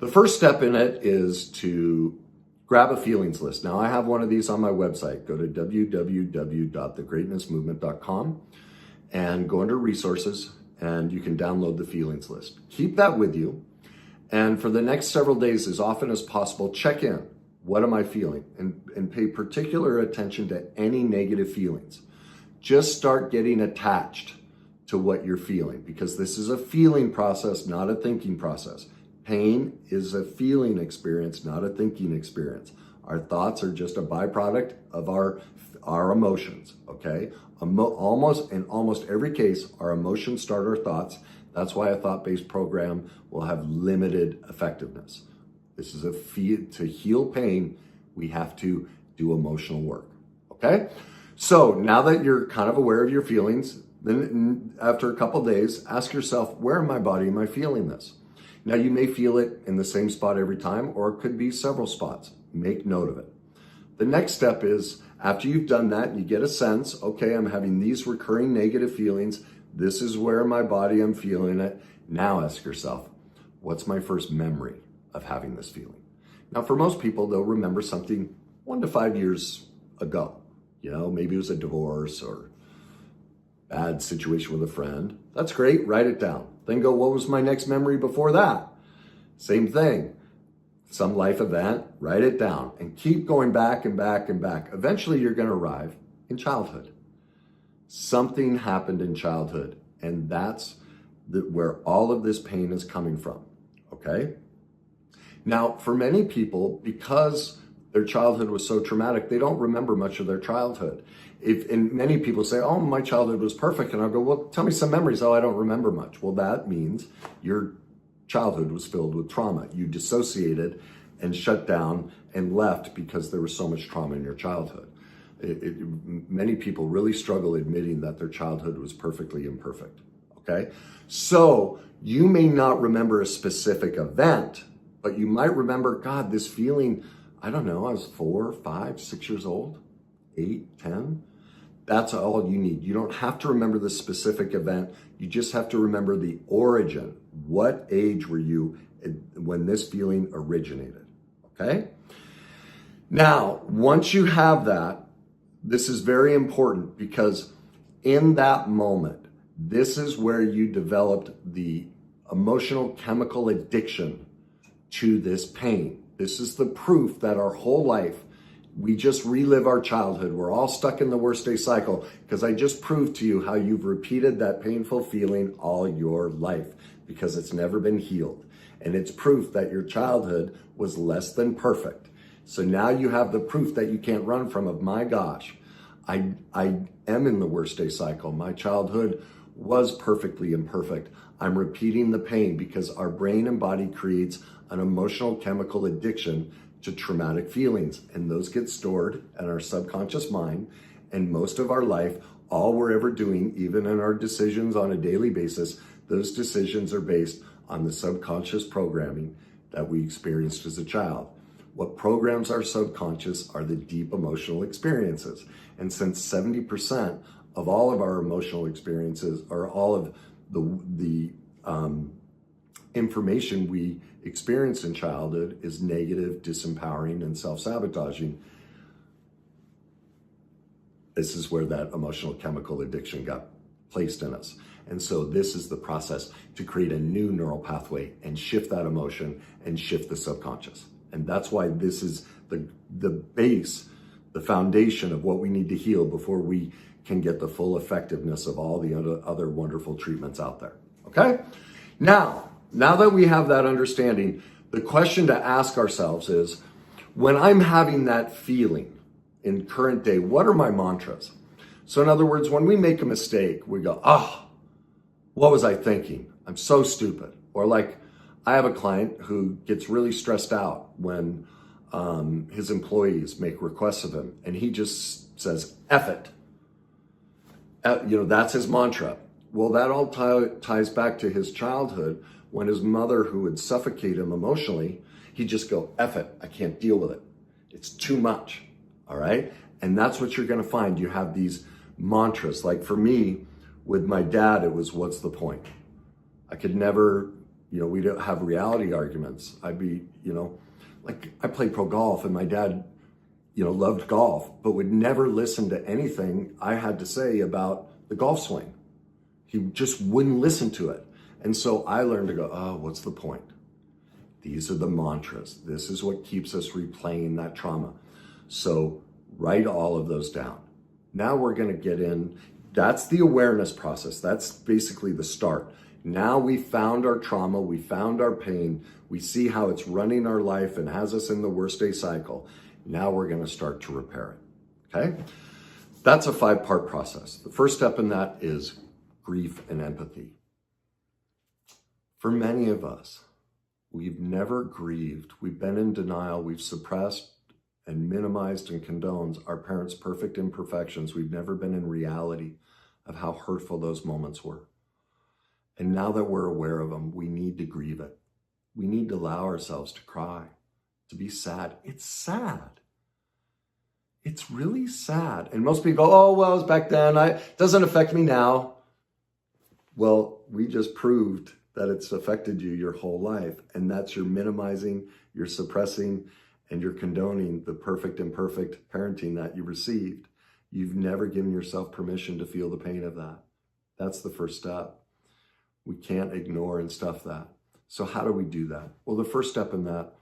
The first step in it is to grab a feelings list. Now, I have one of these on my website. Go to www.thegreatnessmovement.com and go under resources, and you can download the feelings list. Keep that with you. And for the next several days, as often as possible, check in. What am I feeling? And pay particular attention to any negative feelings. Just start getting attached to what you're feeling, because this is a feeling process, not a thinking process. Pain is a feeling experience, not a thinking experience. Our thoughts are just a byproduct of our emotions, okay? In almost every case, our emotions start our thoughts. That's why a thought-based program will have limited effectiveness. This is to heal pain, we have to do emotional work, okay? So now that you're kind of aware of your feelings, then after a couple days, ask yourself, where in my body am I feeling this? Now, you may feel it in the same spot every time, or it could be several spots. Make note of it. The next step is, after you've done that, you get a sense, okay, I'm having these recurring negative feelings. This is where in my body I'm feeling it. Now ask yourself, what's my first memory of having this feeling? Now, for most people, they'll remember something 1 to 5 years ago. You know, maybe it was a divorce or bad situation with a friend. That's great, write it down. Then go, what was my next memory before that? Same thing. Some life event, write it down, and keep going back and back and back. Eventually, you're going to arrive in childhood. Something happened in childhood, and that's where all of this pain is coming from, okay? Now, for many people, because their childhood was so traumatic, they don't remember much of their childhood. And many people say, oh, my childhood was perfect. And I'll go, well, tell me some memories. Oh, I don't remember much. Well, that means your childhood was filled with trauma. You dissociated and shut down and left because there was so much trauma in your childhood. Many people really struggle admitting that their childhood was perfectly imperfect, okay? So you may not remember a specific event, but you might remember, God, this feeling, I don't know, I was 4, 5, 6 years old, 8, 10. That's all you need. You don't have to remember the specific event. You just have to remember the origin. What age were you when this feeling originated, okay? Now, once you have that, this is very important, because in that moment, this is where you developed the emotional chemical addiction to this pain. This is the proof that our whole life, we just relive our childhood. We're all stuck in the worst day cycle, because I just proved to you how you've repeated that painful feeling all your life, because it's never been healed. And it's proof that your childhood was less than perfect. So now you have the proof that you can't run from of, my gosh, I am in the worst day cycle. My childhood was perfectly imperfect. I'm repeating the pain, because our brain and body creates an emotional chemical addiction to traumatic feelings, and those get stored in our subconscious mind. And most of our life, all we're ever doing, even in our decisions on a daily basis, those decisions are based on the subconscious programming that we experienced as a child. What programs our subconscious are the deep emotional experiences. And since 70% of all of our emotional experiences, or all of the information we experience in childhood, is negative, disempowering, and self-sabotaging, this is where that emotional chemical addiction got placed in us. And so this is the process to create a new neural pathway and shift that emotion and shift the subconscious. And that's why this is the base, the foundation of what we need to heal before we can get the full effectiveness of all the other wonderful treatments out there, okay? Now that we have that understanding, the question to ask ourselves is, when I'm having that feeling in current day, what are my mantras? So in other words, when we make a mistake, we go, what was I thinking? I'm so stupid. Or like, I have a client who gets really stressed out when his employees make requests of him, and he just says, F it. That's his mantra. Well, that all ties back to his childhood, when his mother, who would suffocate him emotionally, he'd just go, F it, I can't deal with it. It's too much, all right? And that's what you're gonna find. You have these mantras. Like for me, with my dad, it was, what's the point? I could never we'd have reality arguments. I'd be, like I played pro golf and my dad, loved golf, but would never listen to anything I had to say about the golf swing. He just wouldn't listen to it. And so I learned to go, oh, what's the point? These are the mantras. This is what keeps us replaying that trauma. So write all of those down. Now we're going to get in. That's the awareness process. That's basically the start. Now we found our trauma. We found our pain. We see how it's running our life and has us in the worst day cycle. Now we're going to start to repair it. Okay? That's a 5-part process. The first step in that is grief and empathy. For many of us, we've never grieved. We've been in denial. We've suppressed and minimized and condoned our parents' perfect imperfections. We've never been in reality of how hurtful those moments were. And now that we're aware of them, we need to grieve it. We need to allow ourselves to cry, to be sad. It's sad. It's really sad. And most people go, oh, well, it was back then. It doesn't affect me now. Well, we just proved that it's affected you your whole life. And that's you're minimizing, you're suppressing, and you're condoning the perfect imperfect parenting that you received. You've never given yourself permission to feel the pain of that. That's the first step. We can't ignore and stuff that. So how do we do that? Well, the first step in that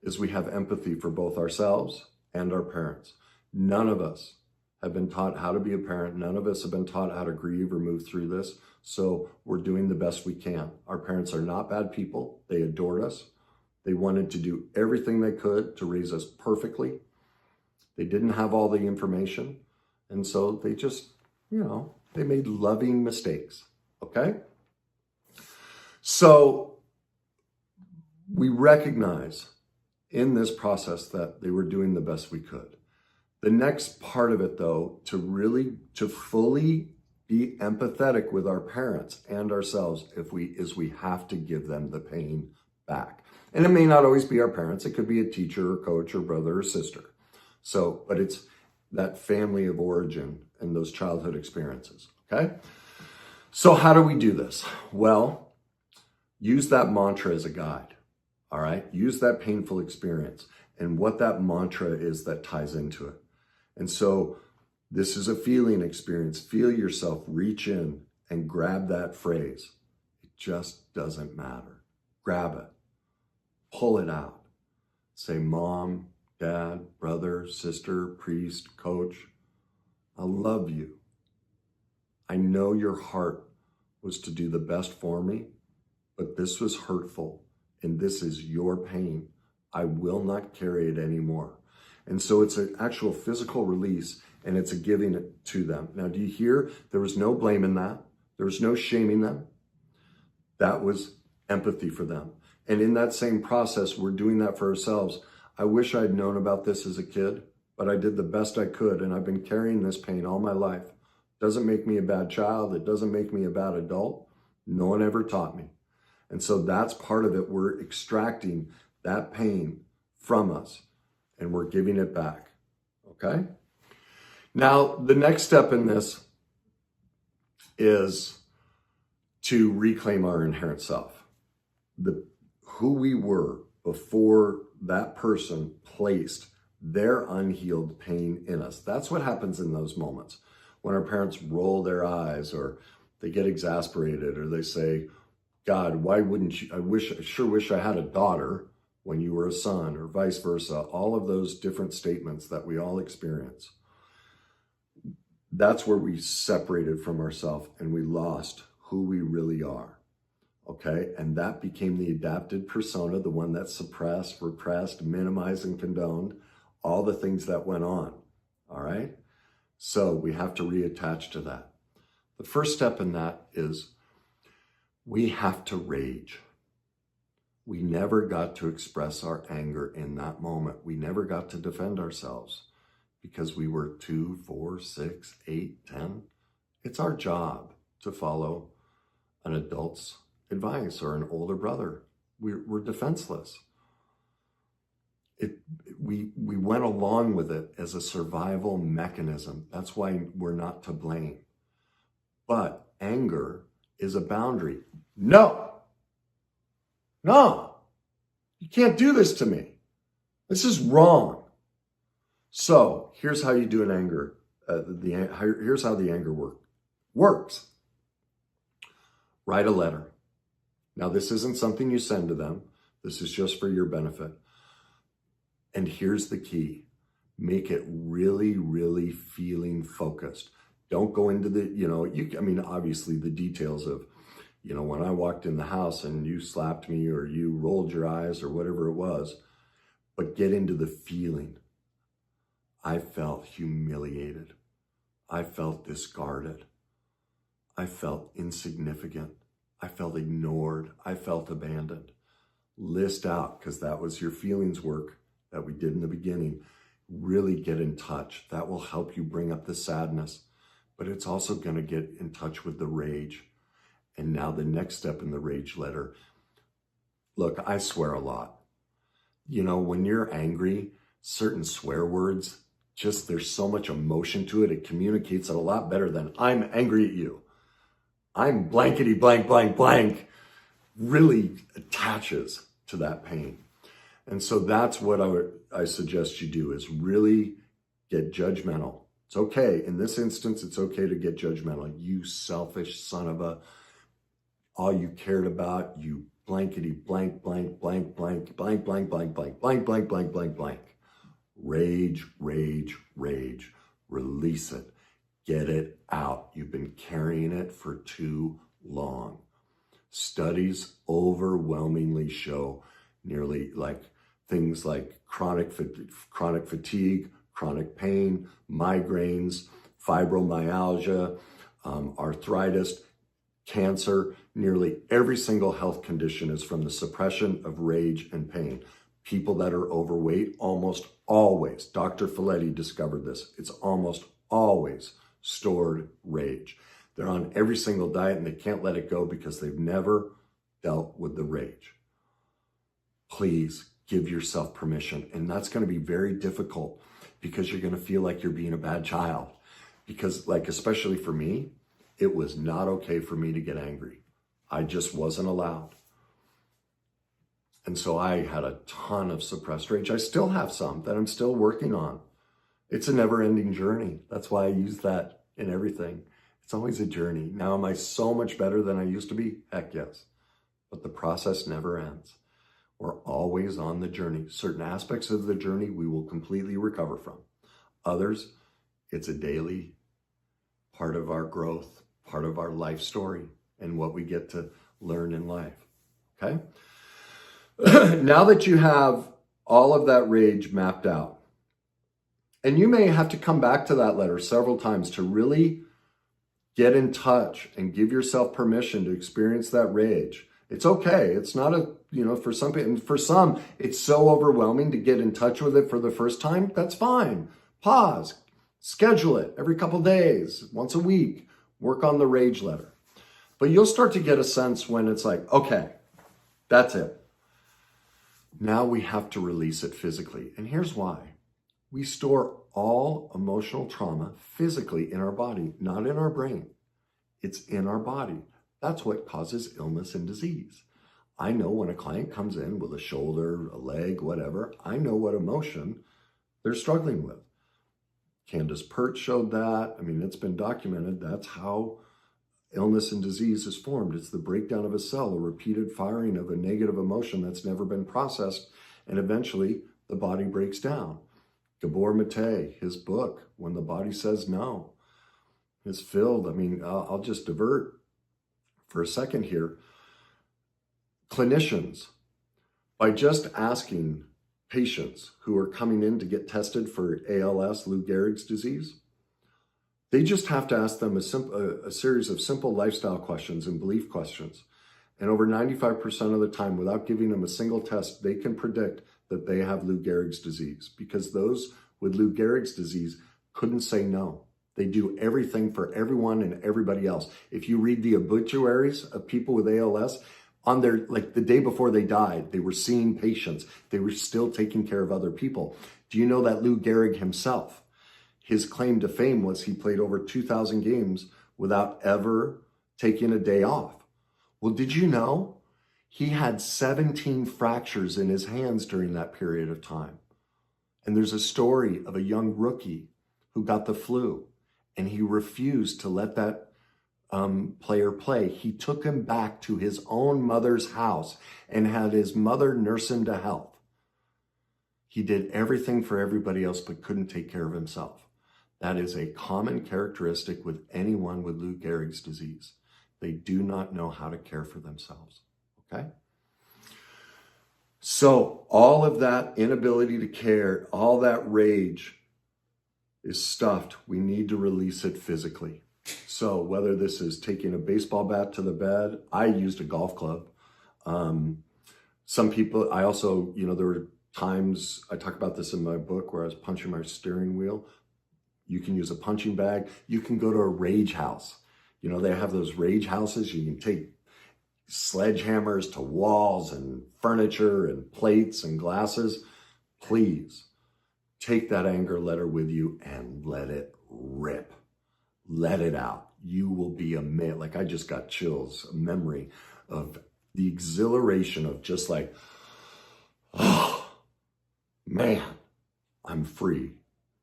is we have empathy for both ourselves and our parents. None of us have been taught how to be a parent. None of us have been taught how to grieve or move through this. So we're doing the best we can. Our parents are not bad people. They adored us. They wanted to do everything they could to raise us perfectly. They didn't have all the information. And so they just, they made loving mistakes. Okay? So we recognize in this process that they were doing the best we could. The next part of it, though, to fully be empathetic with our parents and ourselves is we have to give them the pain back. And it may not always be our parents. It could be a teacher or coach or brother or sister. So, but it's that family of origin and those childhood experiences, okay? So how do we do this? Well, use that mantra as a guide, all right? Use that painful experience and what that mantra is that ties into it. And so this is a feeling experience. Feel yourself reach in and grab that phrase. It just doesn't matter. Grab it. Pull it out. Say, Mom, Dad, brother, sister, priest, coach, I love you. I know your heart was to do the best for me, but this was hurtful and this is your pain. I will not carry it anymore. And so it's an actual physical release and it's a giving it to them. Now, do you hear? There was no blame in that. There was no shaming them. That was empathy for them. And in that same process, we're doing that for ourselves. I wish I'd known about this as a kid, but I did the best I could. And I've been carrying this pain all my life. Doesn't make me a bad child. It doesn't make me a bad adult. No one ever taught me. And so that's part of it. We're extracting that pain from us and we're giving it back. Okay? Now, the next step in this is to reclaim our inherent self. Who we were before that person placed their unhealed pain in us. That's what happens in those moments. When our parents roll their eyes or they get exasperated or they say, God, why wouldn't you? I sure wish I had a daughter when you were a son, or vice versa. All of those different statements that we all experience. That's where we separated from ourselves and we lost who we really are. Okay, and that became the adapted persona, the one that suppressed, repressed, minimized, and condoned all the things that went on. All right, so we have to reattach to that. The first step in that is we have to rage. We never got to express our anger in that moment. We never got to defend ourselves because we were 2, 4, 6, 8, 10. It's our job to follow an adult's advice or an older brother. We're defenseless. We went along with it as a survival mechanism. That's why we're not to blame. But anger is a boundary. No, No, you can't do this to me. This is wrong. So here's how you do an anger. Here's how the anger works. Write a letter. Now, this isn't something you send to them. This is just for your benefit. And here's the key. Make it really, really feeling focused. Don't go into the, obviously the details of, when I walked in the house and you slapped me or you rolled your eyes or whatever it was, but get into the feeling. I felt humiliated. I felt discarded. I felt insignificant. I felt ignored. I felt abandoned. List out, because that was your feelings work that we did in the beginning. Really get in touch. That will help you bring up the sadness, but it's also going to get in touch with the rage. And now the next step in the rage letter. Look, I swear a lot. When you're angry, certain swear words, there's so much emotion to it. It communicates it a lot better than I'm angry at you. I'm blankety blank, blank, blank, really attaches to that pain. And so that's what I suggest you do, is really get judgmental. It's okay. In this instance, it's okay to get judgmental. You selfish son of a, all you cared about, you blankety blank, blank, blank, blank, blank, blank, blank, blank, blank, blank, blank, blank, blank. Rage, rage, rage. Release it. Get it out. You've been carrying it for too long. Studies overwhelmingly show nearly things like chronic fatigue, chronic pain, migraines, fibromyalgia, arthritis, cancer. Nearly every single health condition is from the suppression of rage and pain. People that are overweight, almost always, Dr. Filetti discovered this, it's almost always stored rage. They're on every single diet and they can't let it go because they've never dealt with the rage. Please give yourself permission. And that's going to be very difficult because you're going to feel like you're being a bad child. Because especially for me, it was not okay for me to get angry. I just wasn't allowed. And so I had a ton of suppressed rage. I still have some that I'm still working on. It's a never-ending journey. That's why I use that in everything. It's always a journey. Now, am I so much better than I used to be? Heck yes. But the process never ends. We're always on the journey. Certain aspects of the journey we will completely recover from. Others, it's a daily part of our growth, part of our life story, and what we get to learn in life. Okay? Now that you have all of that rage mapped out, and you may have to come back to that letter several times to really get in touch and give yourself permission to experience that rage. It's okay. It's not for some people, and for some, it's so overwhelming to get in touch with it for the first time. That's fine. Pause, schedule it every couple days, once a week, work on the rage letter. But you'll start to get a sense when it's okay, that's it. Now we have to release it physically. And here's why. We store all emotional trauma physically in our body, not in our brain. It's in our body. That's what causes illness and disease. I know when a client comes in with a shoulder, a leg, whatever, I know what emotion they're struggling with. Candace Pert showed that. It's been documented. That's how illness and disease is formed. It's the breakdown of a cell, a repeated firing of a negative emotion that's never been processed, and eventually the body breaks down. Gabor Mate, his book, When the Body Says No, is filled. I'll just divert for a second here. Clinicians, by just asking patients who are coming in to get tested for ALS, Lou Gehrig's disease, they just have to ask them a series of simple lifestyle questions and belief questions. And over 95% of the time, without giving them a single test, they can predict that they have Lou Gehrig's disease, because those with Lou Gehrig's disease couldn't say no. They do everything for everyone and everybody else. If you read the obituaries of people with ALS, on their, the day before they died, they were seeing patients. They were still taking care of other people. Do you know that Lou Gehrig himself, his claim to fame was he played over 2,000 games without ever taking a day off? Well, did you know He had 17 fractures in his hands during that period of time. And there's a story of a young rookie who got the flu, and he refused to let that player play. He took him back to his own mother's house and had his mother nurse him to health. He did everything for everybody else, but couldn't take care of himself. That is a common characteristic with anyone with Lou Gehrig's disease. They do not know how to care for themselves, okay? So all of that inability to care, all that rage is stuffed. We need to release it physically. So whether this is taking a baseball bat to the bed, I used a golf club. Some people, I also, there were times, I talk about this in my book, where I was punching my steering wheel. You can use a punching bag. You can go to a rage house. They have those rage houses. You can take sledgehammers to walls and furniture and plates and glasses. Please take that anger letter with you and let it rip. Let it out. You will be amazed. Like, I just got chills, a memory of the exhilaration of just like, oh, man, I'm free.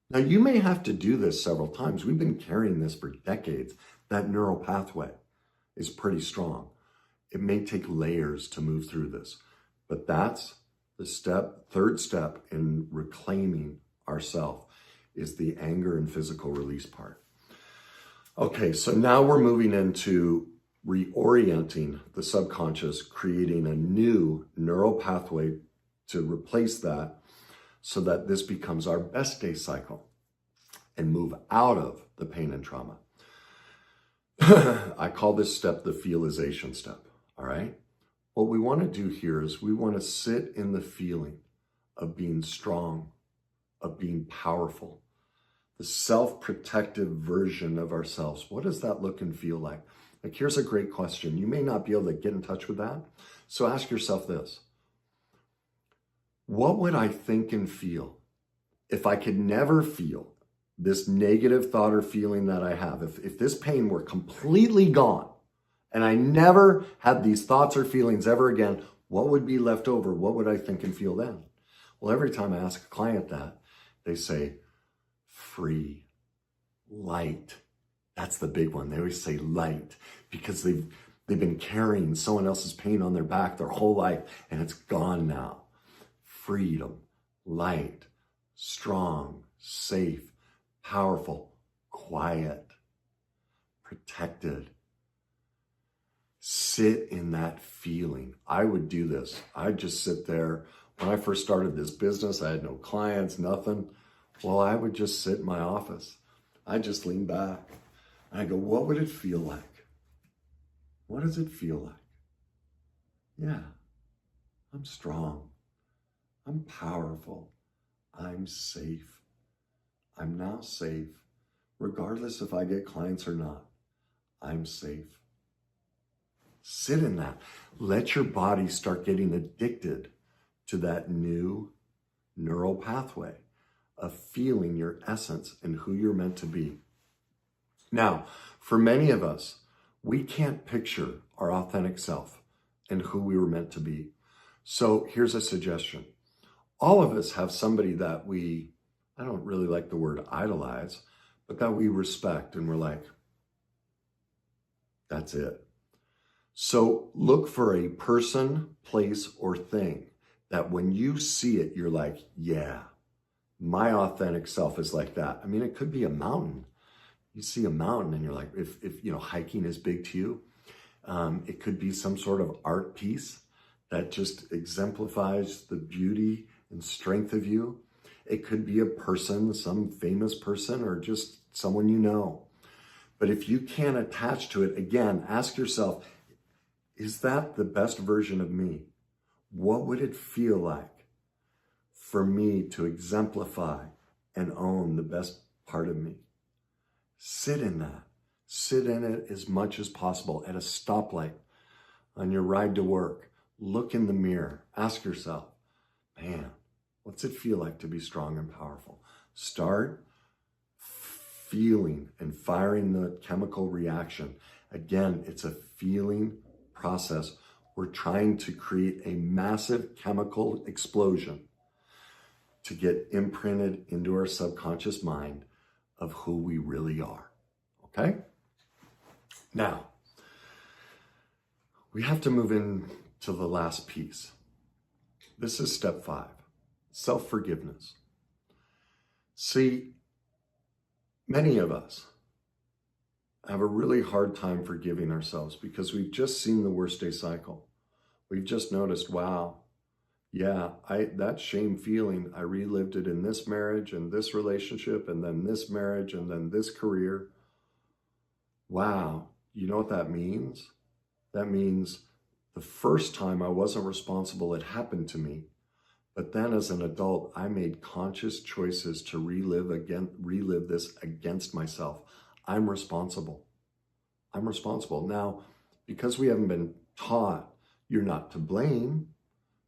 Now, you may have to do this several times. We've been carrying this for decades. That neural pathway is pretty strong. It may take layers to move through this, but that's the third step in reclaiming ourself, is the anger and physical release part. Okay, so now we're moving into reorienting the subconscious, creating a new neural pathway to replace that, so that this becomes our best day cycle and move out of the pain and trauma. I call this step the Feelization step, all right? What we want to do here is we want to sit in the feeling of being strong, of being powerful, the self-protective version of ourselves. What does that look and feel like? Like, here's a great question. You may not be able to get in touch with that. So ask yourself this. What would I think and feel if I could never feel this negative thought or feeling that I have? If this pain were completely gone and I never had these thoughts or feelings ever again, what would be left over? What would I think and feel then? Well, every time I ask a client that, they say, free, light. That's the big one. They always say light, because they've been carrying someone else's pain on their back their whole life, and it's gone now. Freedom, light, strong, safe, powerful, quiet, protected. Sit in that feeling. I would do this. I'd just sit there. When I first started this business, I had no clients, nothing. Well, I would just sit in my office. I'd just lean back and I go, what would it feel like? What does it feel like? Yeah, I'm strong. I'm powerful. I'm safe. I'm now safe. Regardless if I get clients or not, I'm safe. Sit in that. Let your body start getting addicted to that new neural pathway of feeling your essence and who you're meant to be. Now, for many of us, we can't picture our authentic self and who we were meant to be. So here's a suggestion. All of us have somebody that I don't really like the word idolize, but that we respect, and we're like, that's it. So look for a person, place, or thing that when you see it, you're like, yeah, my authentic self is like that. I mean, it could be a mountain. You see a mountain and you're like, if hiking is big to you, it could be some sort of art piece that just exemplifies the beauty and strength of you. It could be a person, some famous person, or just someone you know. But if you can't attach to it, again, ask yourself, is that the best version of me? What would it feel like for me to exemplify and own the best part of me? Sit in that. Sit in it as much as possible at a stoplight, on your ride to work. Look in the mirror. Ask yourself, man, what's it feel like to be strong and powerful? Start feeling and firing the chemical reaction. Again, it's a feeling process We're trying to create a massive chemical explosion to get imprinted into our subconscious mind of who we really are, okay? Now, we have to move into the last piece. This is step 5, self-forgiveness. See, many of us have a really hard time forgiving ourselves because we've just seen the worst day cycle. We've just noticed, wow, yeah, that shame feeling, I relived it in this marriage and this relationship and then this marriage and then this career. Wow, you know what that means? That means the first time I wasn't responsible, it happened to me. But then as an adult, I made conscious choices to relive this against myself. I'm responsible. I'm responsible. Now, because we haven't been taught you're not to blame,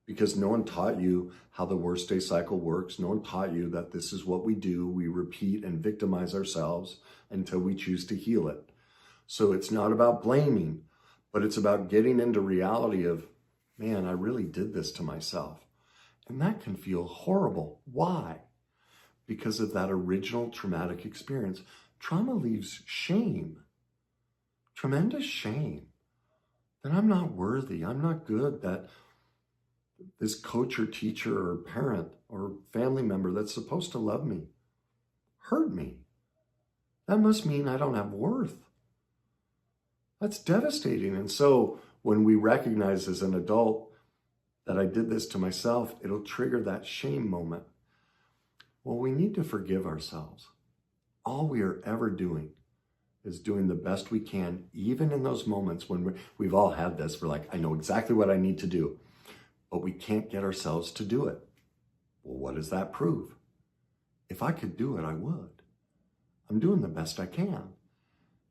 because no one taught you how the worst day cycle works. No one taught you that this is what we do. We repeat and victimize ourselves until we choose to heal it. So it's not about blaming, but it's about getting into reality of, man, I really did this to myself. And that can feel horrible. Why? Because of that original traumatic experience. Trauma leaves shame, tremendous shame, that I'm not worthy, I'm not good, that this coach or teacher or parent or family member that's supposed to love me hurt me. That must mean I don't have worth. That's devastating. And so when we recognize as an adult that I did this to myself, it'll trigger that shame moment. Well, we need to forgive ourselves. All we are ever doing is doing the best we can, even in those moments when we've all had this. We're like, I know exactly what I need to do, but we can't get ourselves to do it. Well, what does that prove? If I could do it, I would. I'm doing the best I can.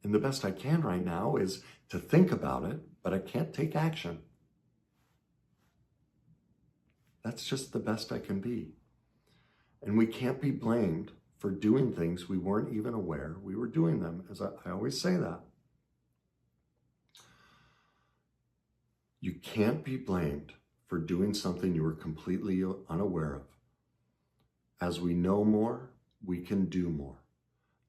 And the best I can right now is to think about it, but I can't take action. That's just the best I can be. And we can't be blamed for doing things we weren't even aware we were doing them, as I always say that. You can't be blamed for doing something you were completely unaware of. As we know more, we can do more.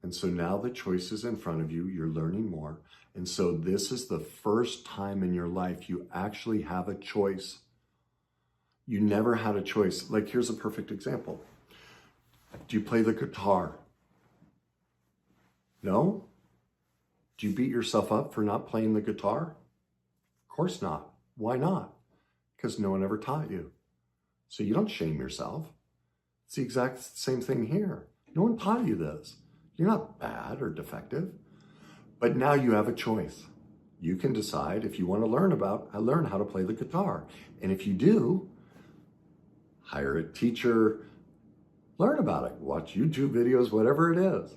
And so now the choice is in front of you, you're learning more. And so this is the first time in your life you actually have a choice. You never had a choice. Like, here's a perfect example. Do you play the guitar? No? Do you beat yourself up for not playing the guitar? Of course not. Why not? Because no one ever taught you. So you don't shame yourself. It's the exact same thing here. No one taught you this. You're not bad or defective. But now you have a choice. You can decide if you want to learn how to play the guitar. And if you do, hire a teacher, learn about it, watch YouTube videos, whatever it is.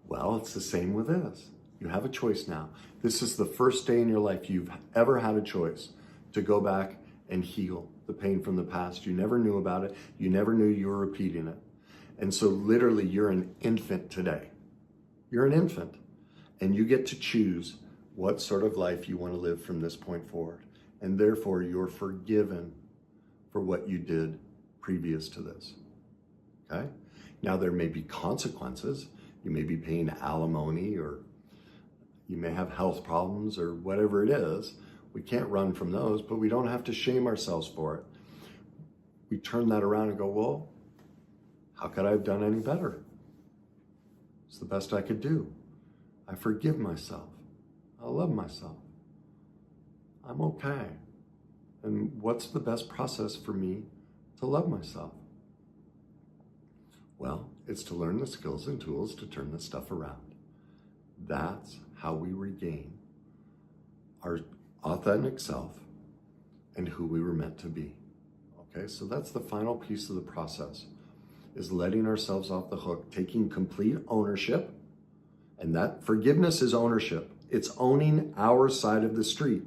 Well, it's the same with this. You have a choice now. This is the first day in your life you've ever had a choice to go back and heal the pain from the past. You never knew about it. You never knew you were repeating it. And so literally you're an infant today. You're an infant. And you get to choose what sort of life you want to live from this point forward. And therefore you're forgiven for what you did previous to this. Okay? Now there may be consequences. You may be paying alimony, or you may have health problems, or whatever it is. We can't run from those, but we don't have to shame ourselves for it. We turn that around and go, well, how could I have done any better? It's the best I could do. I forgive myself. I love myself. I'm okay. And what's the best process for me to love myself? Well, it's to learn the skills and tools to turn this stuff around. That's how we regain our authentic self and who we were meant to be. Okay, so that's the final piece of the process, is letting ourselves off the hook, taking complete ownership. And that forgiveness is ownership. It's owning our side of the street.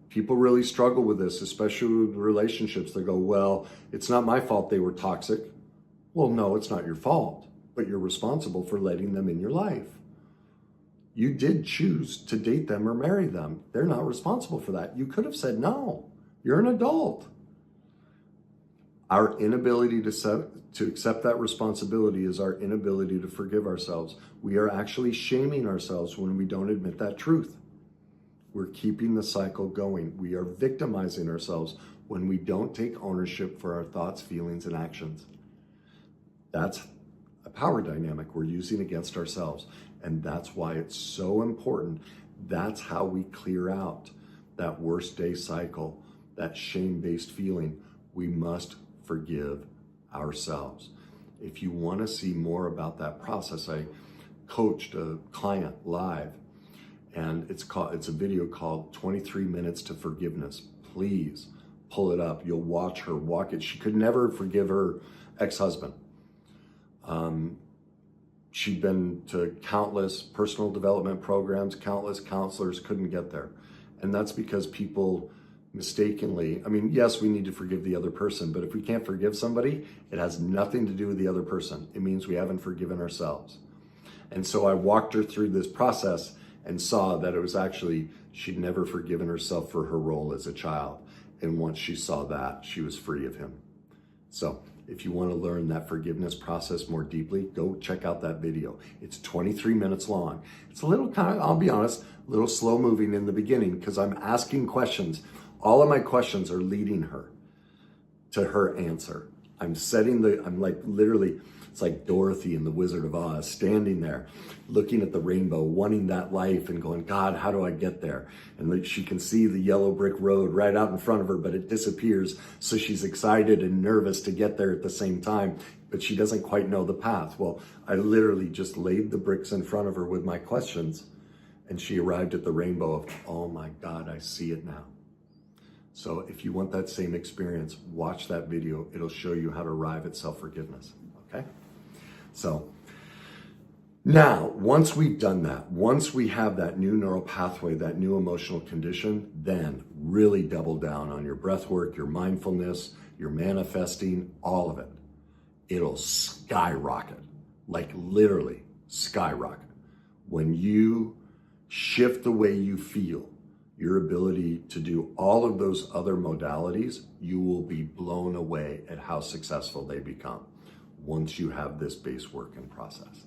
People really struggle with this, especially with relationships. They go, well, it's not my fault they were toxic. Well, no, it's not your fault, but you're responsible for letting them in your life. You did choose to date them or marry them. They're not responsible for that. You could have said no. You're an adult. Our inability to accept that responsibility is our inability to forgive ourselves. We are actually shaming ourselves when we don't admit that truth. We're keeping the cycle going. We are victimizing ourselves when we don't take ownership for our thoughts, feelings, and actions. That's a power dynamic we're using against ourselves. And that's why it's so important. That's how we clear out that worst day cycle, that shame-based feeling. We must forgive ourselves. If you want to see more about that process, I coached a client live, and it's a video called 23 Minutes to Forgiveness. Please pull it up. You'll watch her walk it. She could never forgive her ex-husband. She'd been to countless personal development programs, countless counselors, couldn't get there. And that's because people mistakenly, yes, we need to forgive the other person, but if we can't forgive somebody, it has nothing to do with the other person. It means we haven't forgiven ourselves. And so I walked her through this process and saw that it was actually, she'd never forgiven herself for her role as a child. And once she saw that, she was free of him. So if you want to learn that forgiveness process more deeply, go check out that video. It's 23 minutes long. It's a little I'll be honest, a little slow moving in the beginning because I'm asking questions. All of my questions are leading her to her answer. I'm like literally, it's like Dorothy in The Wizard of Oz, standing there, looking at the rainbow, wanting that life and going, God, how do I get there? And like she can see the yellow brick road right out in front of her, but it disappears. So she's excited and nervous to get there at the same time, but she doesn't quite know the path. Well, I literally just laid the bricks in front of her with my questions, and she arrived at the rainbow of, oh my God, I see it now. So if you want that same experience, watch that video. It'll show you how to arrive at self-forgiveness, okay? So now, once we've done that, once we have that new neural pathway, that new emotional condition, then really double down on your breath work, your mindfulness, your manifesting, all of it. It'll skyrocket, like literally skyrocket. When you shift the way you feel, your ability to do all of those other modalities, you will be blown away at how successful they become once you have this base work and process.